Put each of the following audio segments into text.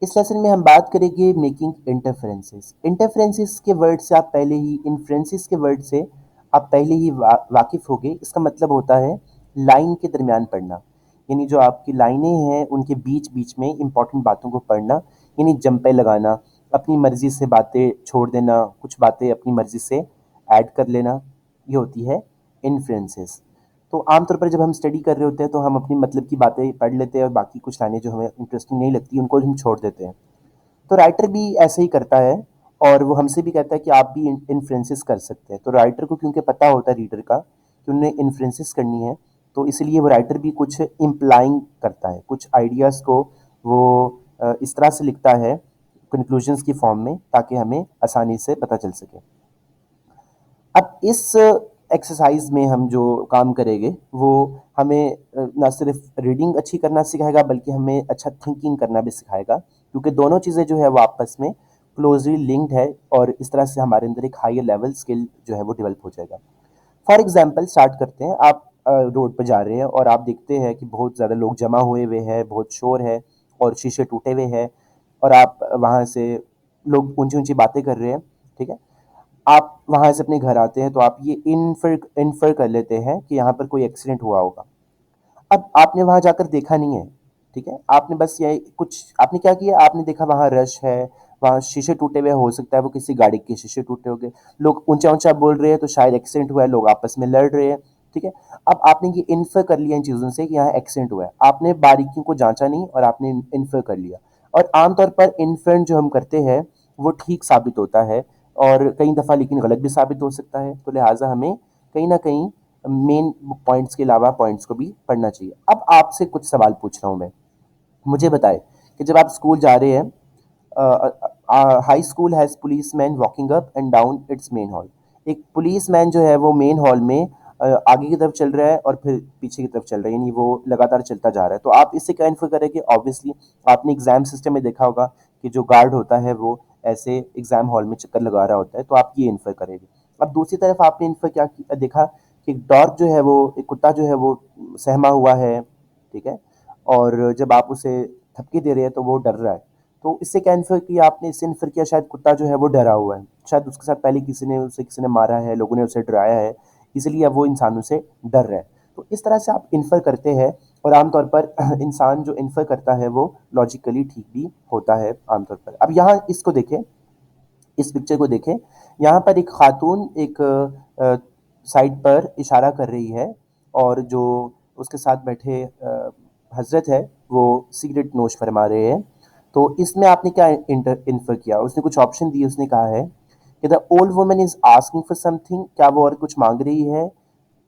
इस लेसन में हम बात करेंगे मेकिंग इंटरफेरेंसेस। इंटरफेरेंसेस के वर्ड से आप पहले ही, इन्फ्रेंसेस के वर्ड से आप पहले ही वाकिफ हो गए। इसका मतलब होता है लाइन के दरमियान पढ़ना, यानी जो आपकी लाइनें हैं उनके बीच बीच में इंपॉर्टेंट बातों को पढ़ना, यानी जंपे लगाना, अपनी मर्जी से बातें छोड़ देना, कुछ बातें अपनी मर्जी से ऐड कर लेना, ये होती है इन्फ्रेंसेस। तो आमतौर पर जब हम स्टडी कर रहे होते हैं तो हम अपनी मतलब की बातें पढ़ लेते हैं और बाकी कुछ लाइनें जो हमें इंटरेस्टिंग नहीं लगती उनको हम छोड़ देते हैं। तो राइटर भी ऐसे ही करता है और वो हमसे भी कहता है कि आप भी इन्फ्लुएंसेस कर सकते हैं। तो राइटर को क्योंकि पता होता है रीडर का कि उन्हें इन्फ्लुएंसेस करनी है, तो इसलिए वो राइटर भी कुछ इम्प्लाइंग करता है, कुछ आइडियाज़ को वो इस तरह से लिखता है कंक्लूजन्स की फॉर्म में, ताकि हमें आसानी से पता चल सके। अब इस एक्सरसाइज में हम जो काम करेंगे वो हमें ना सिर्फ रीडिंग अच्छी करना सिखाएगा बल्कि हमें अच्छा थिंकिंग करना भी सिखाएगा, क्योंकि दोनों चीज़ें जो है वो आपस में क्लोजली लिंक्ड है और इस तरह से हमारे अंदर एक हायर लेवल स्किल जो है वो डेवलप हो जाएगा। फॉर एग्जाम्पल स्टार्ट करते हैं। आप रोड पर जा रहे हैं और आप देखते हैं कि बहुत ज़्यादा लोग जमा हुए हैं, बहुत शोर है और शीशे टूटे हुए हैं, और आप वहाँ से लोग ऊंची ऊंची बातें कर रहे हैं। ठीक है, आप वहाँ से अपने घर आते हैं तो आप ये इन्फर कर लेते हैं कि यहाँ पर कोई एक्सीडेंट हुआ होगा। अब आपने वहाँ जाकर देखा नहीं है, ठीक है, आपने बस ये कुछ आपने क्या किया, आपने देखा वहाँ रश है, वहाँ शीशे टूटे हुए, हो सकता है वो किसी गाड़ी के शीशे टूटे होंगे, लोग ऊंचा ऊंचा बोल रहे हैं तो शायद एक्सीडेंट हुआ है, लोग आपस में लड़ रहे हैं। ठीक है, अब आपने ये इन्फर कर लिया इन चीज़ों से कि यहाँ एक्सीडेंट हुआ है, आपने बारीकियों को जांचा नहीं और आपने इन्फर कर लिया। और आमतौर पर इन्फर जो हम करते हैं वो ठीक साबित होता है और कई दफ़ा लेकिन गलत भी साबित हो सकता है, तो लिहाजा हमें कहीं ना कहीं मेन पॉइंट्स के अलावा पॉइंट्स को भी पढ़ना चाहिए। अब आपसे कुछ सवाल पूछ रहा हूँ मैं, मुझे बताएं कि जब आप स्कूल जा रहे हैं, high school has police man walking up and down it's main hall. एक पुलिस मैन जो है वो मेन हॉल में आगे की तरफ चल रहा है और फिर पीछे की तरफ चल रहा है, यानी वो लगातार चलता जा रहा है। तो आप इससे क्या इन्फर करें कि ऑब्वियसली आपने एग्जाम सिस्टम में देखा होगा कि जो गार्ड होता है वो ऐसे एग्जाम हॉल में चक्कर लगा रहा होता है, तो आप ये इन्फर करेंगे। अब दूसरी तरफ आपने इन्फर देखा कि डॉग जो है वो, एक कुत्ता जो है वो सहमा हुआ है, ठीक है, और जब आप उसे थपकी दे रहे हैं तो वो डर रहा है। तो इससे क्या इन्फर किया आपने, इससे इन्फर किया शायद कुत्ता जो है वो डरा हुआ है, शायद उसके साथ पहले किसी ने मारा है, लोगों ने उसे डराया है, इसलिए अब वो इंसानों से डर रहा है। तो इस तरह से आप इन्फर करते हैं और आमतौर पर इंसान जो इन्फर करता है वो लॉजिकली ठीक भी होता है आमतौर पर। अब यहाँ इसको देखें, इस पिक्चर को देखें, यहाँ पर एक खातून एक साइड पर इशारा कर रही है और जो उसके साथ बैठे हजरत है वो सिगरेट नोश फरमा रहे हैं। तो इसमें आपने क्या इन्फर किया, उसने कुछ ऑप्शन दिए, उसने कहा है कि the old woman is asking for something, क्या वो और कुछ मांग रही है।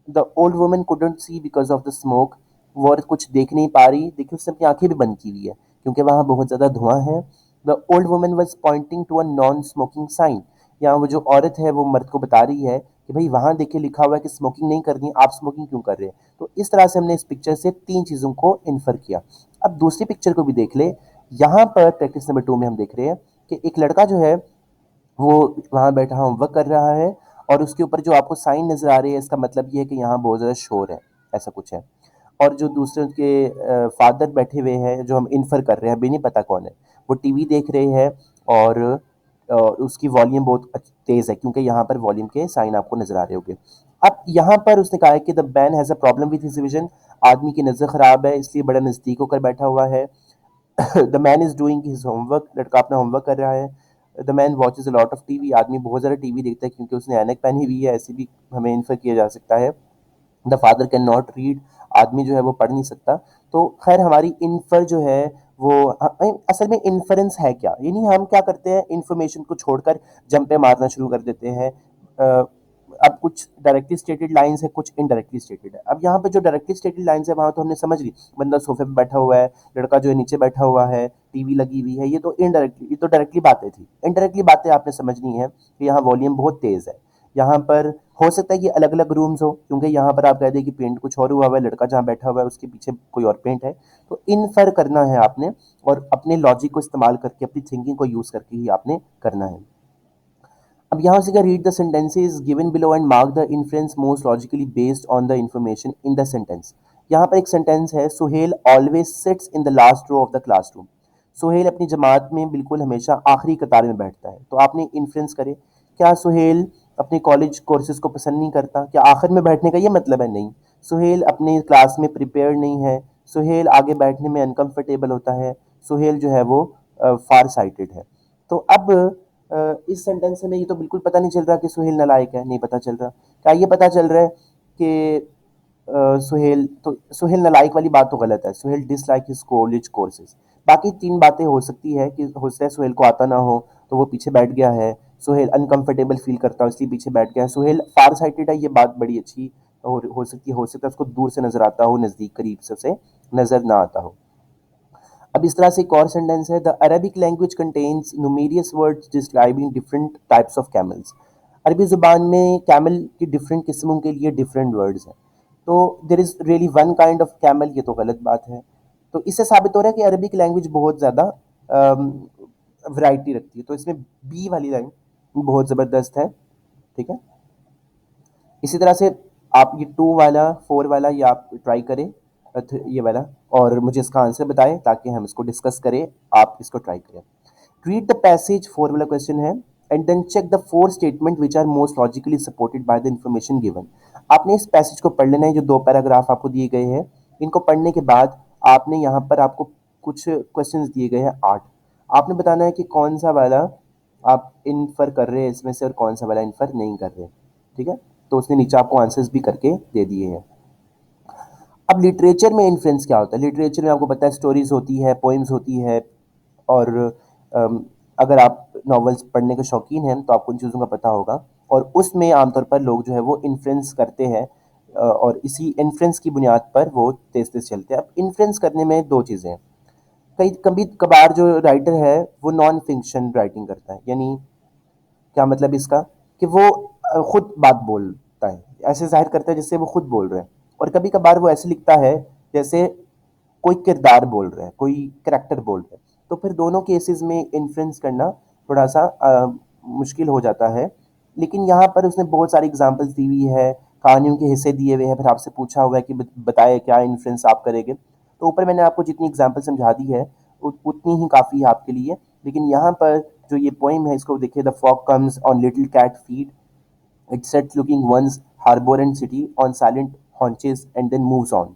The old woman couldn't see because of the smoke, वो औरत कुछ देख नहीं पा रही, देखिए उसने अपनी आंखें भी बंद की हुई है क्योंकि वहां बहुत ज्यादा धुआं है। The old woman was pointing to a non smoking sign, यहाँ वो जो औरत है वो मर्द को बता रही है कि भाई वहां देखिए लिखा हुआ है कि स्मोकिंग नहीं करनी, आप स्मोकिंग क्यों कर रहे हैं। तो इस तरह से हमने इस पिक्चर से तीन चीजों को इन्फर किया। अब दूसरी पिक्चर को भी देख ले, यहाँ पर प्रैक्टिस नंबर 2 में हम देख रहे हैं कि एक लड़का जो है वो वहाँ बैठा होमवर्क कर रहा है और उसके ऊपर जो आपको साइन नज़र आ रही है इसका मतलब ये है कि यहाँ बहुत ज़्यादा शोर है, ऐसा कुछ है। और जो दूसरे उनके फादर बैठे हुए हैं, जो हम इन्फर कर रहे हैं, अभी नहीं पता कौन है, वो टीवी देख रहे हैं और उसकी वॉल्यूम बहुत तेज़ है क्योंकि यहाँ पर वॉल्यूम के साइन आपको नज़र आ रहे होंगे। अब यहाँ पर उसने कहा है कि the man has a problem with his vision, आदमी की नज़र ख़राब है इसलिए बड़ा नज़दीक होकर बैठा हुआ है। The man is doing his homework, लड़का अपना होमवर्क कर रहा है। The man watches a lot of TV, आदमी बहुत ज़्यादा टीवी देखता है क्योंकि उसने ऐनक पहनी हुई है, ऐसे भी हमें इन्फर किया जा सकता है। The father can not read, आदमी जो है वो पढ़ नहीं सकता। तो खैर हमारी इन्फर जो है वो असल में इन्फरेंस है क्या, यानी हम क्या करते हैं, इन्फॉर्मेशन को छोड़कर जंपे मारना शुरू कर देते हैं। अब कुछ डायरेक्टली स्टेटेड लाइंस है, कुछ इनडायरेक्टली स्टेटेड है। अब यहाँ पे जो डायरेक्टली स्टेटेड लाइंस है वहां तो हमने समझ ली, बंदा सोफे पे बैठा हुआ है, लड़का जो है नीचे बैठा हुआ है, टीवी लगी हुई है, ये तो इनडायरेक्टली, ये तो डायरेक्टली बातें थी। इनडायरेक्टली बातें आपने समझनी है कि यहाँ वॉल्यूम बहुत तेज है, यहाँ पर हो सकता है कि अलग अलग रूम्स हो क्योंकि यहाँ पर आप कह दें कि पेंट कुछ और हुआ है, लड़का जहाँ बैठा हुआ है उसके पीछे कोई और पेंट है। तो इन्फर करना है आपने और अपने लॉजिक को इस्तेमाल करके, अपनी थिंकिंग को यूज करके ही आपने करना है। अब यहाँ से क्या, read the sentences given below and mark the influence most logically based on the information in the sentence. यहाँ पर एक सेंटेंस है, Suhail always sits in the last row of the classroom. Suhail अपनी जमात में बिल्कुल हमेशा आखिरी कतार में बैठता है। तो आपने इन्फ्रेंस करे, क्या सुहेल अपने कॉलेज कोर्सेज को पसंद नहीं करता? क्या आखिर में बैठने का ये मतलब है? नहीं। सुहेल अपने क्लास में प्रिपेयर नहीं है, सुहेल आगे बैठने में अनकंफर्टेबल होता है, सुहेल जो है वो फार साइटेड है। तो अब इस सेंटेंस में ये तो बिल्कुल पता नहीं चल रहा कि सुहेल नालायक है, नहीं पता चल रहा। क्या ये पता चल रहा है कि सुहेल नालायक वाली बात तो गलत है, Suhail dislike his college courses. बाकी तीन बातें हो सकती है कि हो सकता है सुहेल को आता ना हो तो वो पीछे बैठ गया है, सुहेल अनकंफर्टेबल फील करता हो इसलिए पीछे बैठ गया है, सुहेल फार साइटेड है, ये बात बड़ी अच्छी हो सकता है उसको दूर से नजर आता हो, नजदीक करीब से उसे नजर ना आता हो। अब इस तरह से एक और सेंटेंस है, the Arabic language contains numerous words describing different types of camels. अरबी ज़ुबान में कैमल की डिफरेंट किस्मों के लिए डिफरेंट वर्ड्स हैं। तो there is really one kind of camel, ये तो गलत बात है। तो इससे साबित हो रहा है कि अरबिक लैंग्वेज बहुत ज़्यादा वैरायटी रखती है। तो इसमें बी वाली लाइन बहुत ज़बरदस्त है, ठीक है। इसी तरह से आप ये 2 वाला 4 वाला ये आप ट्राई करें, ये वाला, और मुझे इसका आंसर बताएं ताकि हम इसको डिस्कस करें। आप इसको ट्राई करें। रीड द पैसेज, 4 वाला क्वेश्चन है, and then check the 4 statement which are most logically supported by the information given. आपने इस पैसेज को पढ़ लेना है, जो 2 पैराग्राफ आपको दिए गए हैं। इनको पढ़ने के बाद आपने यहाँ पर आपको कुछ क्वेश्चंस दिए गए हैं 8। आपने बताना है कि कौन सा वाला आप इन्फर कर रहे हैं इसमें से और कौन सा वाला इन्फर नहीं कर रहे, ठीक है। तो उसने नीचे आपको आंसर्स भी करके दे दिए हैं। अब लिटरेचर में इन्फ्लुएंस क्या होता है? लिटरेचर में आपको पता है स्टोरीज होती है, पोइम्स होती है, और अगर आप नॉवेल्स पढ़ने के शौकीन हैं तो आपको उन चीज़ों का पता होगा। और उसमें आमतौर पर लोग जो है वो इन्फ्लुएंस करते हैं, और इसी इन्फ्लुएंस की बुनियाद पर वो तेज तेज चलते हैं। अब इन्फ्लुएंस करने में दो चीज़ें हैं। कई कभी कभार जो राइटर है वो नॉन फिक्शन राइटिंग करता है, यानी क्या मतलब इसका, कि वो खुद बात बोलता है, ऐसे जाहिर करता है जैसे वो खुद बोल रहे हैं। और कभी कभार वो ऐसे लिखता है जैसे कोई किरदार बोल रहा है, कोई करैक्टर बोल रहा है। तो फिर दोनों केसेस में इन्फ्लुएंस करना थोड़ा सा मुश्किल हो जाता है। लेकिन यहाँ पर उसने बहुत सारी एग्जांपल्स दी हुई है, कहानियों के हिस्से दिए हुए हैं, फिर आपसे पूछा हुआ है कि बताए क्या इन्फ्लुएंस आप करेंगे। तो ऊपर मैंने आपको जितनी एग्जांपल समझा दी है उतनी ही काफ़ी है आपके लिए। लेकिन यहाँ पर जो ये पोइम है इसको देखिए, the fog comes on little cat feet, it sits looking once harbour and city on silent haunches and then moves on,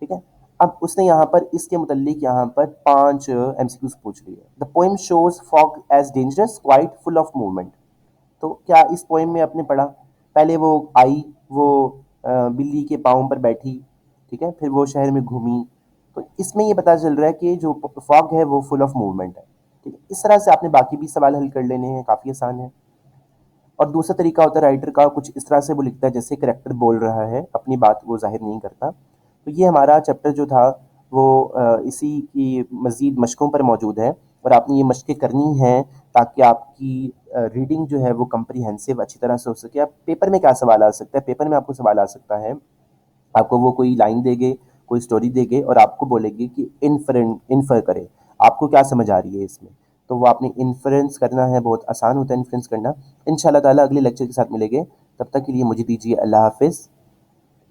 ठीक है। अब उसने यहाँ पर इसके मुतालिक यहाँ पर 5 एमसीक्यूज पूछ लिए। The poem shows fog as dangerous, quiet, full of movement. तो क्या इस पोएम में आपने पढ़ा? पहले वो आई, वो बिल्ली के पाँव पर बैठी, ठीक है, फिर वो शहर में घूमी। तो इसमें ये पता चल रहा है कि जो फॉग है वो फुल ऑफ मूवमेंट है, ठीक है। इस तरह से आपने बाकी भी सवाल हल कर लेने हैं, काफ़ी आसान है। और दूसरा तरीका होता है राइटर का, कुछ इस तरह से वो लिखता है जैसे करेक्टर बोल रहा है, अपनी बात वो जाहिर नहीं करता। तो ये हमारा चैप्टर जो था वो इसी की मज़ीद मशकों पर मौजूद है, और आपने ये मशक़ें करनी हैं ताकि आपकी रीडिंग जो है वो कम्प्रीहेंसिव अच्छी तरह से हो सके। अब पेपर में क्या सवाल आ सकता है? पेपर में आपको सवाल आ सकता है, आपको वो कोई लाइन देंगे, कोई स्टोरी देंगे और आपको बोलेंगे कि इन्फर करें, आपको क्या समझ आ रही है इसमें। तो वो आपने इन्फ्रेंस करना है, बहुत आसान होता है इन्फ्रेंस करना। इंशाल्लाह ताला अगले लेक्चर के साथ मिलेंगे, तब तक के लिए मुझे दीजिए अल्लाह हाफिज़।